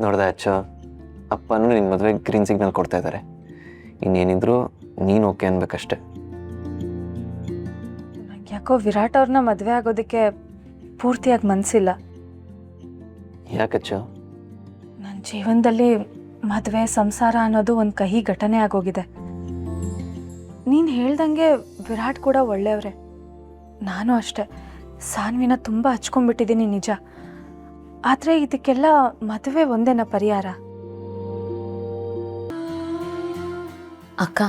ನೋಡ್ದೆ ಅಚ್ಚು, ಅಪ್ಪನೂ ನಿನ್ನ ಮದುವೆಗೆ ಗ್ರೀನ್ ಸಿಗ್ನಲ್ ಕೊಡ್ತಾ ಇದ್ದಾರೆ. ಇನ್ನೇನಿದ್ರು ನೀನು ಓಕೆ ಅನ್ಬೇಕಷ್ಟೆ. ನಂಗೆ ಯಾಕೋ ವಿರಾಟ್ ಅವ್ರನ್ನ ಮದುವೆ ಆಗೋದಕ್ಕೆ ಪೂರ್ತಿಯಾಗಿ ಮನಸ್ಸಿಲ್ಲ. ಯಾಕಚ್ಚು? ನನ್ನ ಜೀವನದಲ್ಲಿ ಮದುವೆ ಸಂಸಾರ ಅನ್ನೋದು ಒಂದು ಕಹಿ ಘಟನೆ ಆಗೋಗಿದೆ. ನೀನು ಹೇಳ್ದಂಗೆ ವಿರಾಟ್ ಕೂಡ ಒಳ್ಳೆಯವರೇ, ನಾನು ಅಷ್ಟೆ. ಸಾನ್ವಿನ ತುಂಬ ಹಚ್ಕೊಂಡ್ಬಿಟ್ಟಿದ್ದೀನಿ ನಿಜ. ಆದರೆ ಇದಕ್ಕೆಲ್ಲ ಮದುವೆ ಒಂದೇನ ಪರಿಹಾರ? ಅಕ್ಕ,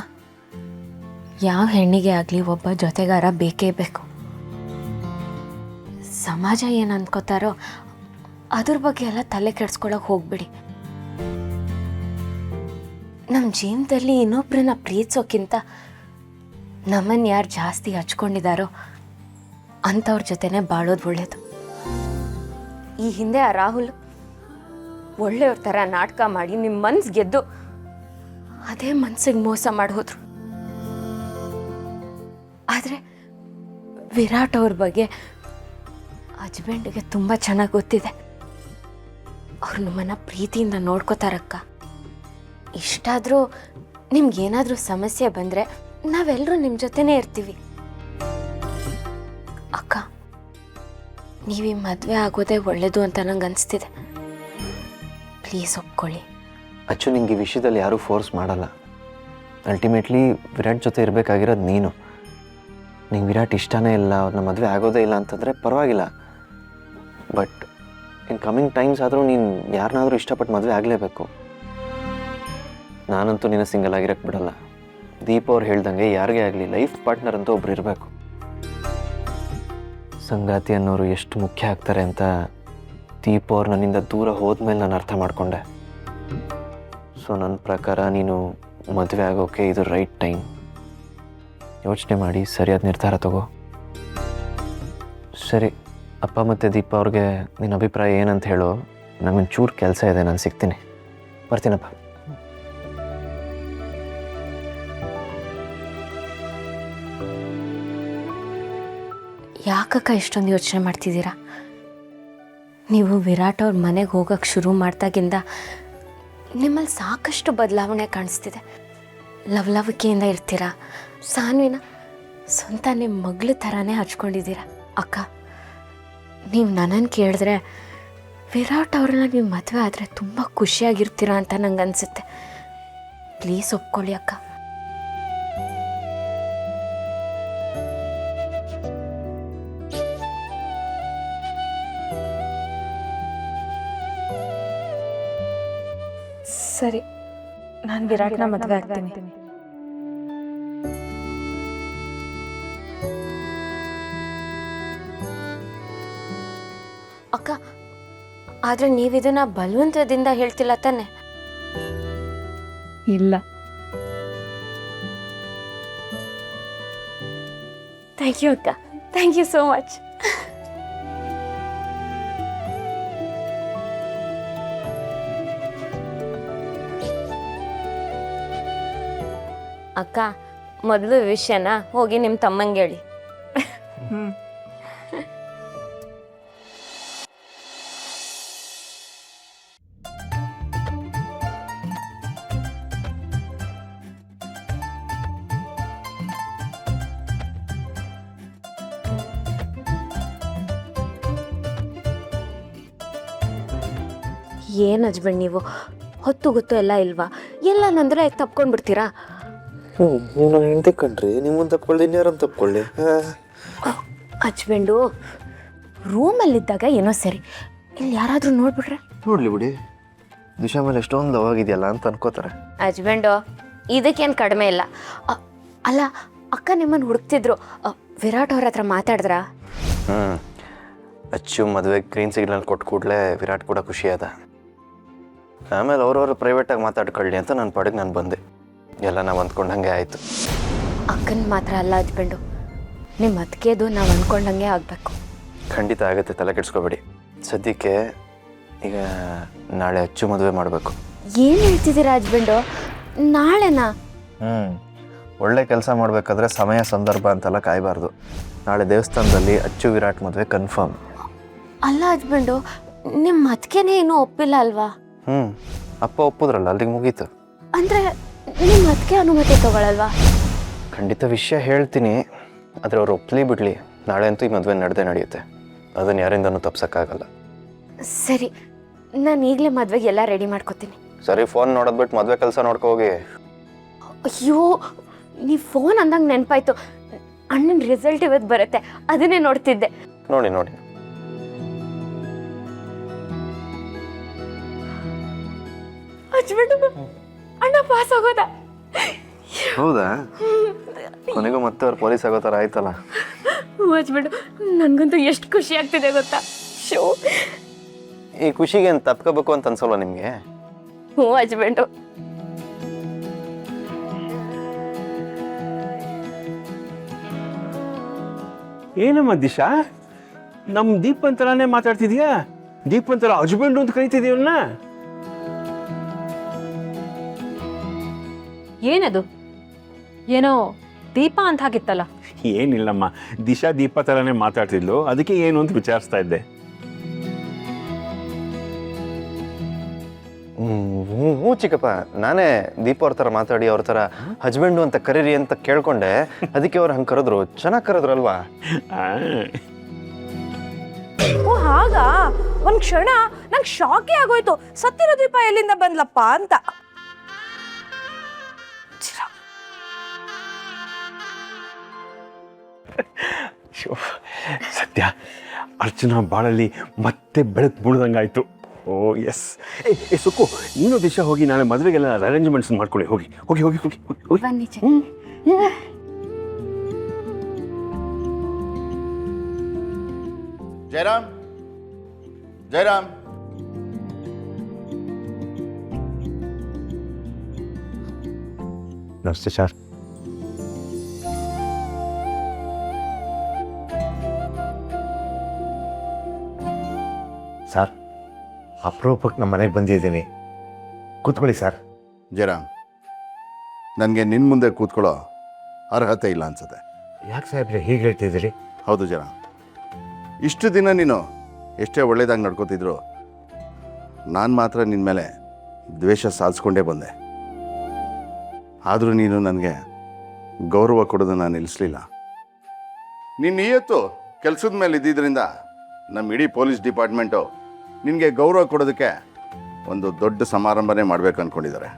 ಯಾವ ಹೆಣ್ಣಿಗೆ ಆಗಲಿ ಒಬ್ಬ ಜೊತೆಗಾರ ಬೇಕೇ ಬೇಕು. ಸಮಾಜ ಏನು ಅಂದ್ಕೋತಾರೋ ಅದ್ರ ಬಗ್ಗೆ ಎಲ್ಲ ತಲೆ ಕೆಡ್ಸ್ಕೊಳಕ್ಕೆ ಹೋಗ್ಬಿಡಿ. ನಮ್ಮ ಜೀವನದಲ್ಲಿ ಇನ್ನೊಬ್ಬರನ್ನ ಪ್ರೀತಿಸೋಕ್ಕಿಂತ ನಮ್ಮನ್ನು ಯಾರು ಜಾಸ್ತಿ ಹಚ್ಕೊಂಡಿದ್ದಾರೋ ಅಂಥವ್ರ ಜೊತೆನೇ ಬಾಳೋದು ಒಳ್ಳೆಯದು. ಈ ಹಿಂದೆ ಆ ರಾಹುಲ್ ಒಳ್ಳೆಯವ್ರ ಥರ ನಾಟಕ ಮಾಡಿ ನಿಮ್ಮ ಮನ್ಸು ಗೆದ್ದು ಅದೇ ಮನ್ಸಿಗೆ ಮೋಸ ಮಾಡಿ ಹೋದ್ರು. ಆದರೆ ವಿರಾಟ್ ಅವ್ರ ಬಗ್ಗೆ ಹಸ್ಬೆಂಡ್ಗೆ ತುಂಬ ಚೆನ್ನಾಗಿ ಗೊತ್ತಿದೆ. ಅವ್ರು ನಮ್ಮನ್ನು ಪ್ರೀತಿಯಿಂದ ನೋಡ್ಕೋತಾರಕ್ಕ. ಇಷ್ಟಾದರೂ ನಿಮ್ಗೇನಾದರೂ ಸಮಸ್ಯೆ ಬಂದರೆ ನಾವೆಲ್ಲರೂ ನಿಮ್ಮ ಜೊತೆನೇ ಇರ್ತೀವಿ. ಅಕ್ಕ, ನೀವು ಈ ಮದುವೆ ಆಗೋದೇ ಒಳ್ಳೇದು ಅಂತ ನಂಗೆ ಅನಿಸ್ತಿದೆ. ಪ್ಲೀಸ್ ಒಪ್ಕೊಳ್ಳಿ. ಅಚ್ಚು, ನಿಂಗೆ ಈ ವಿಷಯದಲ್ಲಿ ಯಾರೂ ಫೋರ್ಸ್ ಮಾಡಲ್ಲ. ಅಲ್ಟಿಮೇಟ್ಲಿ ವಿರಾಟ್ ಜೊತೆ ಇರಬೇಕಾಗಿರೋದು ನೀನು. ನಿಂಗೆ ವಿರಾಟ್ ಇಷ್ಟನೇ ಇಲ್ಲ, ಅವ್ರನ್ನ ಮದುವೆ ಆಗೋದೇ ಇಲ್ಲ ಅಂತಂದರೆ ಪರವಾಗಿಲ್ಲ. ಬಟ್ ಇನ್ ಕಮಿಂಗ್ ಟೈಮ್ಸ್ ಆದರೂ ನೀನು ಯಾರನ್ನಾದರೂ ಇಷ್ಟಪಟ್ಟು ಮದುವೆ ಆಗಲೇಬೇಕು. ನಾನಂತೂ ನಿನ್ನ ಸಿಂಗಲ್ ಆಗಿರೋಕ್ಕೆ ಬಿಡಲ್ಲ. ದೀಪ ಅವ್ರು ಹೇಳ್ದಂಗೆ ಯಾರಿಗೇ ಆಗಲಿ ಲೈಫ್ ಪಾರ್ಟ್ನರ್ ಅಂತ ಒಬ್ರು ಇರಬೇಕು. ಸಂಗಾತಿ ಅನ್ನೋರು ಎಷ್ಟು ಮುಖ್ಯ ಆಗ್ತಾರೆ ಅಂತ ದೀಪ ಅವ್ರು ನನ್ನಿಂದ ದೂರ ಹೋದ್ಮೇಲೆ ನಾನು ಅರ್ಥ ಮಾಡಿಕೊಂಡೆ. ಸೊ ನನ್ನ ಪ್ರಕಾರ ನೀನು ಮದುವೆ ಆಗೋಕ್ಕೆ ಇದು ರೈಟ್ ಟೈಮ್. ಯೋಚನೆ ಮಾಡಿ ಸರಿಯಾದ ನಿರ್ಧಾರ ತಗೋ. ಸರಿ, ಅಪ್ಪ ಮತ್ತು ದೀಪ ಅವ್ರಿಗೆ ನಿನ್ನ ಅಭಿಪ್ರಾಯ ಏನಂತ ಹೇಳು. ನನಗೊಂಚೂರು ಕೆಲಸ ಇದೆ, ನಾನು ಸಿಗ್ತೀನಿ. ಬರ್ತೀನಪ್ಪ. ಯಾಕಕ್ಕ ಇಷ್ಟೊಂದು ಯೋಚನೆ ಮಾಡ್ತಿದ್ದೀರಾ? ನೀವು ವಿರಾಟ್ ಅವ್ರ ಮನೆಗೆ ಹೋಗೋಕ್ಕೆ ಶುರು ಮಾಡ್ದಾಗಿಂದ ನಿಮ್ಮಲ್ಲಿ ಸಾಕಷ್ಟು ಬದಲಾವಣೆ ಕಾಣಿಸ್ತಿದೆ. ಲವಲವಿಕೆಯಿಂದ ಇರ್ತೀರಾ. ಸಾನ್ವಿನ ಸ್ವಂತ ನಿಮ್ಮ ಮಗಳ ಥರನೇ ಹಚ್ಕೊಂಡಿದ್ದೀರಾ. ಅಕ್ಕ, ನೀವು ನನ್ನನ್ನು ಕೇಳಿದ್ರೆ ವಿರಾಟ್ ಅವ್ರನ್ನ ನೀವು ಮದುವೆ ಆದರೆ ತುಂಬ ಖುಷಿಯಾಗಿರ್ತೀರಾ ಅಂತ ನಂಗೆ ಅನಿಸುತ್ತೆ. ಪ್ಲೀಸ್ ಒಪ್ಕೊಳ್ಳಿ ಅಕ್ಕ. ಸರಿ, ನಾನು ವಿರಾಟ್ನ ಮದುವೆ ಆಗ್ತೀನಿ. ಅಕ್ಕ, ಆದರೆ ನೀವಿದನ್ನು ಬಲವಂತದಿಂದ ಹೇಳ್ತಿಲ್ಲ ತಾನೆ? ಇಲ್ಲ. ಥ್ಯಾಂಕ್ ಯು ಅಕ್ಕ, ಥ್ಯಾಂಕ್ ಯು ಸೋ ಮಚ್. ಅಕ್ಕ, ಮೊದಲು ವಿಷಯನ ಹೋಗಿ ನಿಮ್ಮ ತಮ್ಮಂಗೆ ಹೇಳಿ. ಏನು ಹಸ್ಬೆಂಡ್ ನೀವು ಹೊತ್ತು ಗೊತ್ತು ಎಲ್ಲ ಇಲ್ವಾ? ಎಲ್ಲ ನಂದ್ರೆ ತಪ್ಕೊಂಡು ಬಿಡ್ತೀರಾ? ನೀವು ಹೆಂಡತಿ ಕಣ್ರಿ, ನಿಮ್ಮನ್ನು ತಪ್ಕೊಳ್ಳಿ, ಇನ್ಯಾರನ್ನು ತಪ್ಕೊಳ್ಳಿ. ಹಸ್ಬೆಂಡು ರೂಮಲ್ಲಿದ್ದಾಗ ಏನೋ ಸರಿ, ಇಲ್ಲಿ ಯಾರಾದರೂ ನೋಡ್ಬಿಟ್ರೆ? ನೋಡ್ಲಿ ಬಿಡಿ, ದಿಶಾ ಮೇಲೆ ಎಷ್ಟೊಂದು ಲವ್ ಆಗಿದೆಯಲ್ಲ ಅಂತ ಅನ್ಕೋತಾರೆ. ಹಸ್ಬೆಂಡು ಇದಕ್ಕೇನು ಕಡಿಮೆ ಇಲ್ಲ. ಅಲ್ಲ, ಅಕ್ಕ ನಿಮ್ಮನ್ನು ಹುಡುಕ್ತಿದ್ರು, ವಿರಾಟ್ ಅವ್ರ ಹತ್ರ ಮಾತಾಡಿದ್ರಾ? ಅಚ್ಚು ಮದುವೆಗೆ ಗ್ರೀನ್ ಸಿಗ್ನಲ್ ಕೊಟ್ಟು ಕೂಡಲೇ ವಿರಾಟ್ ಕೂಡ ಖುಷಿ ಅದ. ಆಮೇಲೆ ಅವ್ರವ್ರು ಪ್ರೈವೇಟಾಗಿ ಮಾತಾಡ್ಕೊಳ್ಳಿ ಅಂತ ನನ್ನ ಪಾಡಿಗೆ ನಾನು ಬಂದೆ. ಎಲ್ಲ ನಾವು ಅಂದ್ಕೊಂಡಂಗೆ ಆಯಿತು. ಅಕ್ಕನ ಮಾತ್ರ ಅಲ್ಲ ಹಸ್ಬೆಂಡು, ನಿಮ್ಮ ಅದಕ್ಕೆದು ನಾವು ಅಂದ್ಕೊಂಡಂಗೆ ಆಗಬೇಕು. ಖಂಡಿತ ಆಗುತ್ತೆ, ತಲೆ ಕೆಡಿಸ್ಕೋಬೇಡಿ. ಸದ್ಯಕ್ಕೆ ಈಗ ನಾಳೆ ಅಚ್ಚು ಮದುವೆ ಮಾಡಬೇಕು. ಏನು ಹೇಳ್ತಿದ್ದೀರಾ ಹಸ್ಬೆಂಡು? ನಾಳೆನಾ? ಒಳ್ಳೆ ಕೆಲಸ ಮಾಡಬೇಕಾದ್ರೆ ಸಮಯ ಸಂದರ್ಭ ಅಂತೆಲ್ಲ ಕಾಯಬಾರ್ದು. ನಾಳೆ ದೇವಸ್ಥಾನದಲ್ಲಿ ಅಚ್ಚು ವಿರಾಟ್ ಮದುವೆ ಕನ್ಫರ್ಮ್. ಅಲ್ಲ ಹಸ್ಬೆಂಡು, ನಿಮ್ಮ ಅದಕ್ಕೇನೆ ಇನ್ನೂ ಒಪ್ಪಿಲ್ಲ ಅಲ್ವಾ? ಅಪ್ಪ ಒಪ್ಪಿದ್ರಲ್ಲ, ಅಲ್ಲಿಗೆ ಮುಗೀತು. ಅಂದರೆ ನಿಮ್ಮ ಅದಕ್ಕೆ ಅನುಮತಿ ತಗೊಳ್ಳಲ್ವಾ? ಖಂಡಿತ ವಿಷಯ ಹೇಳ್ತೀನಿ, ಆದರೆ ಅವ್ರು ಒಪ್ಪಲಿ ಬಿಡಲಿ, ನಾಳೆ ಅಂತೂ ಈ ಮದುವೆ ನಡೆಯುತ್ತೆ. ಅದನ್ನು ಯಾರಿಂದನೂ ತಪ್ಸೋಕ್ಕಾಗಲ್ಲ. ಸರಿ, ನಾನು ಈಗಲೇ ಮದುವೆಗೆ ಎಲ್ಲ ರೆಡಿ ಮಾಡ್ಕೊತೀನಿ. ಸರಿ, ಫೋನ್ ನೋಡೋದ್ಬಿಟ್ಟು ಮದುವೆ ಕೆಲಸ ನೋಡ್ಕೊ ಹೋಗಿ. ಅಯ್ಯೋ, ನೀವು ಫೋನ್ ಅಂದಂಗೆ ನೆನಪಾಯ್ತು. ಅಣ್ಣನ ರಿಸಲ್ಟ್ ಇವತ್ತು ಬರುತ್ತೆ, ಅದನ್ನೇ ನೋಡ್ತಿದ್ದೆ. ನೋಡಿ ಅಣ್ಣ ಪಾಸ್ ಆಗೋದಾ? ಹೌದಾ? ಕೊನೆಗೂ ಮತ್ತೆ ಅವ್ರು ಪೊಲೀಸ್ ಆಗೋ ಥರ ಆಯ್ತಲ್ಲ. ಹಚ್ಬಿಡು, ನನಗಂತೂ ಎಷ್ಟು ಖುಷಿ ಆಗ್ತಿದೆ ಗೊತ್ತಾ. ಶೋ, ಈ ಖುಷಿಗೆ ಏನು ತಪ್ಕೋಬೇಕು ಅಂತ ಅನ್ಸಲ್ವ ನಿಮಗೆ? ಹ್ಞೂ ಹಚ್ಬಿಡು. ಏನಮ್ಮ ದಿಶಾ, ನಮ್ಮ ದೀಪಂತರನೇ ಮಾತಾಡ್ತಿದ್ಯಾ? ದೀಪಂತರ ಹಸ್ಬೆಂಡು ಅಂತ ಕರಿತಿದೀವನ್ನ? ಏನದು? ಏನೋ ದೀಪ ಅಂತ ಹಾಗಿತ್ತಲ್ಲ. ಏನಿಲ್ಲಮ್ಮ, ದಿಶಾ ದೀಪ ಥರನೇ ಮಾತಾಡ್ತಿದ್ಲು, ಅದಕ್ಕೆ ಏನು ಅಂತ ವಿಚಾರಿಸ್ತಾ ಇದ್ದೆ. ಹ್ಞೂ ಚಿಕ್ಕಪ್ಪ, ನಾನೇ ದೀಪ ಅವ್ರ ಥರ ಮಾತಾಡಿ ಅವ್ರ ಥರ ಹಸ್ಬೆಂಡು ಅಂತ ಕರೀರಿ ಅಂತ ಕೇಳ್ಕೊಂಡೆ, ಅದಕ್ಕೆ ಅವ್ರು ಹಂಗೆ ಕರೆದ್ರು. ಚೆನ್ನಾಗಿ ಕರೆದ್ರಲ್ವಾ? ಓ ಹಾಗಾ? ಒಂದು ಕ್ಷಣ ನಂಗೆ ಶಾಕೇ ಆಗೋಯ್ತು, ಸತ್ತಿರೋ ದೀಪ ಎಲ್ಲಿಂದ ಬಂದ್ಲಪ್ಪ ಅಂತ. ಸತ್ಯ, ಅರ್ಚನಾ ಬಾಳಲ್ಲಿ ಮತ್ತೆ ಬೆಳಕು ಮುಳ್ದಂಗಾಯ್ತು. ಓ ಎಸ್. ಏ ಸುಕ್ಕು, ನೀನು ದಿಶಾ ಹೋಗಿ ನಾಳೆ ಮದುವೆಗೆಲ್ಲ ಅರೇಂಜ್ಮೆಂಟ್ಸ್ ಮಾಡ್ಕೊಳ್ಳಿ. ಹೋಗಿ ಹೋಗಿ ಹೋಗಿ ಹೋಗಿ ಹೋಗಿ. ಬನ್ನಿ. ಜಯರಾಮ್, ಜಯರಾಮ್, ನಮಸ್ತೆ ಸರ್. ಸರ್, ಅಪರೂಪಕ್ಕೆ ನಮ್ಮ ಮನೆಗೆ ಬಂದಿದ್ದೀನಿ. ಕೂತ್ಕೊಳ್ಳಿ ಸರ್. ಜಯರಾಮ್, ನನಗೆ ನಿನ್ನ ಮುಂದೆ ಕೂತ್ಕೊಳ್ಳೋ ಅರ್ಹತೆ ಇಲ್ಲ ಅನ್ಸುತ್ತೆ. ಯಾಕೆ ಸಾಹೇಬ್ರೆ ಹೀಗೆ ಹೇಳ್ತಿದ್ದೀರಿ? ಹೌದು ಜಯರಾಮ್, ಇಷ್ಟು ದಿನ ನೀನು ಎಷ್ಟೇ ಒಳ್ಳೇದಾಗಿ ನಡ್ಕೋತಿದ್ರು, ನಾನು ಮಾತ್ರ ನಿನ್ನ ಮೇಲೆ ದ್ವೇಷ ಸಾಧಿಸ್ಕೊಂಡೇ ಬಂದೆ. ಆದರೂ ನೀನು ನನಗೆ ಗೌರವ ಕೊಡೋದನ್ನು ನಿಲ್ಲಿಸಲಿಲ್ಲ. ನಿನ್ನ ನಿಯತ್ತು ಕೆಲಸದ ಮೇಲೆ ಇದ್ದಿದ್ದರಿಂದ ನಮ್ಮ ಇಡೀ ಪೊಲೀಸ್ ಡಿಪಾರ್ಟ್ಮೆಂಟು ನಿನಗೆ ಗೌರವ ಕೊಡೋದಕ್ಕೆ ಒಂದು ದೊಡ್ಡ ಸಮಾರಂಭನೇ ಮಾಡಬೇಕು ಅಂದ್ಕೊಂಡಿದ್ದಾರೆ.